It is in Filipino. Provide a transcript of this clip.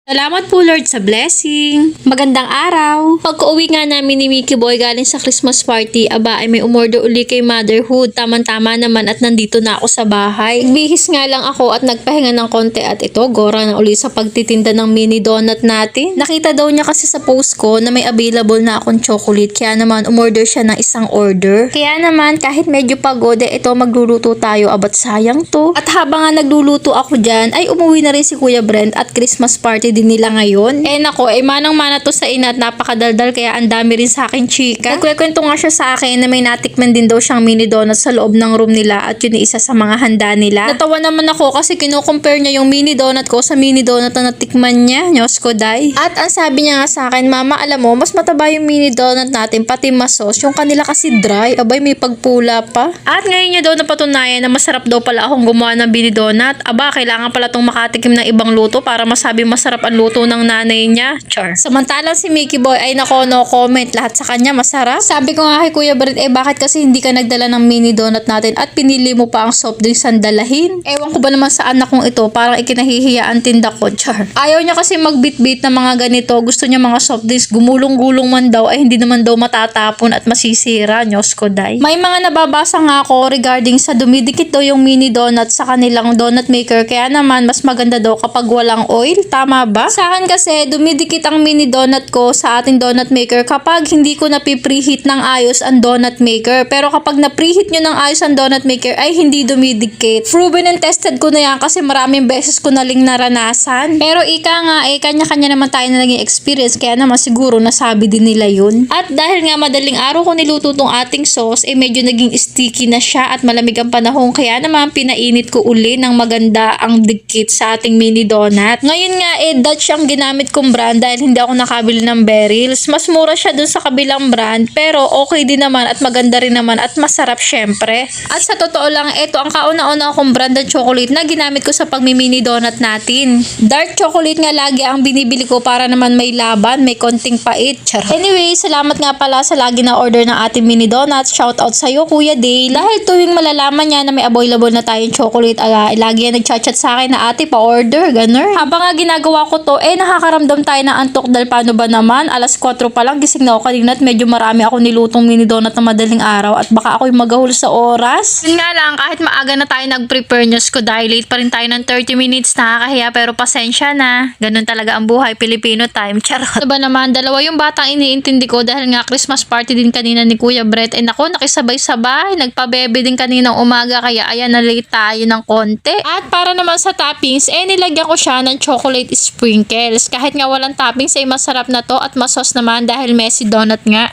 Salamat po Lord sa blessing. Magandang araw. Pagka-uwi nga namin ni Mickey Boy galing sa Christmas party, aba ay may umorder uli kay Motherhood. Tamang-tama naman at nandito na ako sa bahay. Nagbihis nga lang ako at nagpahinga ng konti at ito, gora na uli sa pagtitinda ng mini donut natin. Nakita daw niya kasi sa post ko na may available na akong chocolate, kaya naman umorder siya ng isang order. Kaya naman kahit medyo pagod, ito magluluto tayo, abat sayang to. At habang nga nagluluto ako dyan, ay umuwi na rin si Kuya Brent at Christmas party din nila ngayon. Nako, manang-mana to sa ina at napakadaldal kaya ang dami rin sa akin chika. Nagkwento nga siya sa akin na may natikman din daw siyang mini donut sa loob ng room nila at yun isa sa mga handa nila. Natawa naman ako kasi kino-compare niya yung mini donut ko sa mini donut na natikman niya. Nyos ko day. At ang sabi niya nga sa akin, Mama, alam mo, mas mataba yung mini donut natin pati masos. Yung kanila kasi dry. Abay, may pagpula pa. At ngayon niya daw napatunayan na masarap daw pala akong gumawa ng mini donut. Aba, kailangan pala tong makatikim ng ibang luto para masabi masarap ang luto ng nanay niya. Char. Samantalang si Mickey Boy ay nako, no comment. Lahat sa kanya masarap. Sabi ko nga kay Kuya Brent, bakit kasi hindi ka nagdala ng mini donut natin at pinili mo pa ang soft drinks ang dalahin? Ewan ko ba naman sa anak kong ito, parang ikinahihiya ang tinda ko. Char. Ayaw niya kasi magbit-bit ng mga ganito. Gusto niya mga soft drinks, gumulong-gulong man daw ay hindi naman daw matatapon at masisira. Nyos ko day. May mga nababasa nga ako regarding sa dumidikit daw yung mini donut sa kanilang donut maker, kaya naman mas maganda daw kapag walang oil. Tama ba? Sa akin kasi, dumidikit ang mini donut ko sa ating donut maker kapag hindi ko napipreheat ng ayos ang donut maker. Pero kapag na-preheat nyo ng ayos ang donut maker, ay hindi dumidikit. Proven and tested ko na yan kasi maraming beses ko naling naranasan. Pero ika nga, kanya-kanya naman tayo na naging experience, kaya naman siguro nasabi din nila yun. At dahil nga madaling araw ko niluto tong ating sauce, medyo naging sticky na siya at malamig ang panahon, kaya naman pinainit ko uli ng maganda ang dikit sa ating mini donut. Ngayon nga, Dutch ang ginamit kong brand dahil hindi ako nakabili ng Beryl's. Mas mura siya dun sa kabilang brand, pero okay din naman at maganda rin naman at masarap syempre. At sa totoo lang, ito ang kauna-una akong brand ng chocolate na ginamit ko sa pagmimini donut natin. Dark chocolate nga lagi ang binibili ko para naman may laban, may konting pait. Charot. Anyway, salamat nga pala sa lagi na order ng ating mini donuts. Shout out sa'yo, Kuya Dale. Dahil tuwing malalaman niya na may available na tayong chocolate, lagi yan nagchat-chat sa akin na ate pa-order, ganun. Habang nga ginagawa ko to, nakakaramdam tayo ng antok dahil paano ba naman, alas 4 pa lang, gising na ako kanina at medyo marami ako nilutong mini donut na madaling araw at baka ako'y magahul sa oras. Yun nga lang, kahit maaga na tayo nag-prepare news ko dahil late pa rin tayo ng 30 minutes, nakakahiya pero pasensya na. Ganun talaga ang buhay, Filipino time. Charot. Ano ba naman, dalawa yung batang iniintindi ko dahil nga Christmas party din kanina ni Kuya Brett. Nako, nakisabay-sabay, nagpabebe din kaninang umaga kaya ayan na late tayo ng konti. At para naman sa toppings, nilagyan ko siya ng chocolate sprinkles. Kahit nga walang toppings ay masarap na to at masos naman dahil messy donut nga.